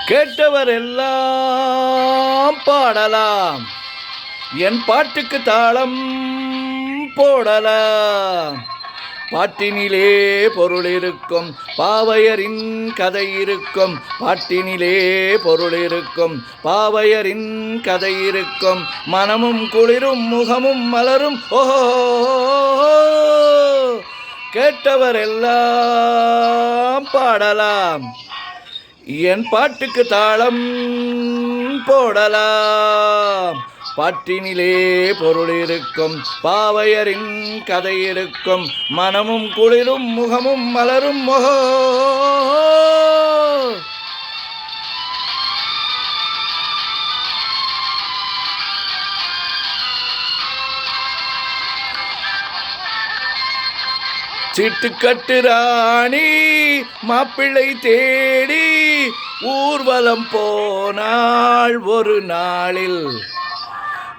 கேட்டவர் எல்லாம் பாடலாம், என் பாட்டுக்கு தாளம் போடலாம். பாட்டினிலே பொருள் இருக்கும், பாவையரின் கதை இருக்கும். பாட்டினிலே பொருள் இருக்கும், பாவையரின் கதை இருக்கும். மனமும் குளிரும், முகமும் மலரும். ஓஹோ, கேட்டவர் எல்லாம் பாடலாம், என் பாட்டுக்கு தாளம் போடலாம். பாட்டினிலே பொருள் இருக்கும், பாவையரின் கதை இருக்கும். மனமும் குளிரும், முகமும் மலரும். மோகோ, சீட்டுக்கட்டு ராணி மாப்பிள்ளை தேடி ஊர்வலம் போனாள் ஒரு நாளில்.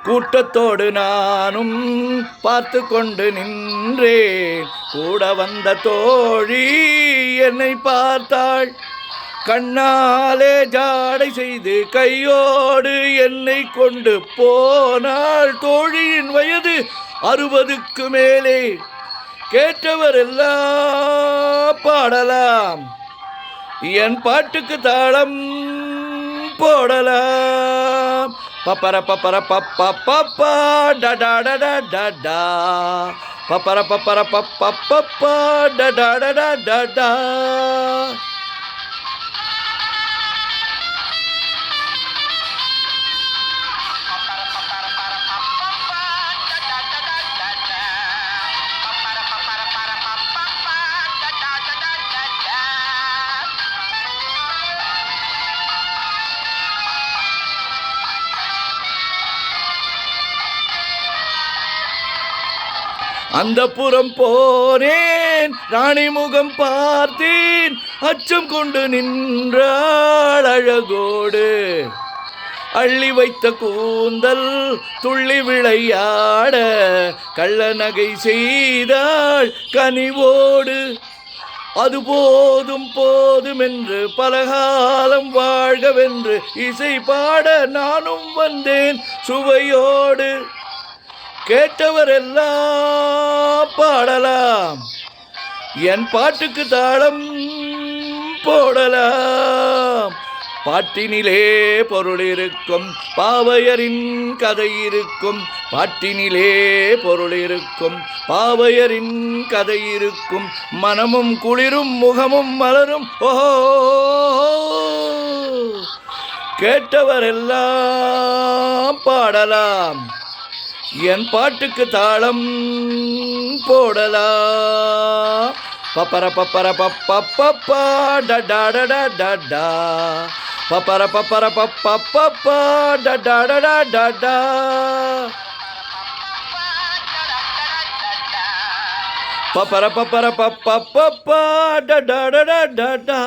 கூட்டத்தோடு நானும் பார்த்து கொண்டு நின்றேன். கூட வந்த தோழி என்னை பார்த்தாள். கண்ணாலே ஜாடை செய்து கையோடு என்னை கொண்டு போனாள். தோழியின் வயது 60க்கு மேலே. கேட்டவர் எல்லாம் பாடலாம், என் பாட்டுக்கு தாளம் போடலாம். பப்பர பப்பர பப்பா பப்பா டடா டடா டடா, பப்பர பப்பர பப்பா பப்பா டடா டடா டடா. அந்த புறம் போனேன், ராணி முகம் பார்த்தேன். அச்சம் கொண்டு நின்றாள் அழகோடு. அள்ளி வைத்த கூந்தல் துள்ளி விளையாட கள்ள நகை செய்தாள் கனிவோடு. அது போதும் போதும் என்று பலகாலம் வாழ்கவென்று இசை பாட நானும் வந்தேன் சுவையோடு. கேட்டவர் எல்லாம் பாடலாம், என் பாட்டுக்கு தாளம் போடலாம். பாட்டினிலே பொருள் இருக்கும், பாவையரின் கதை இருக்கும். பாட்டினிலே பொருள் இருக்கும், பாவையரின் கதை இருக்கும். மனமும் குளிரும், முகமும் மலரும். ஓஹோ, கேட்டவர் எல்லாம் பாடலாம், என் பாட்டுக்கு தாளம் போடலாம். பப்பர பப்பர பப்பா பப்பா டடா டடா டடா, பப்பர பப்பர பப்பா பப்பா டடா டடா டடா. பப்பர பப்பர பப்பா பப்பா டடா டடா டடா.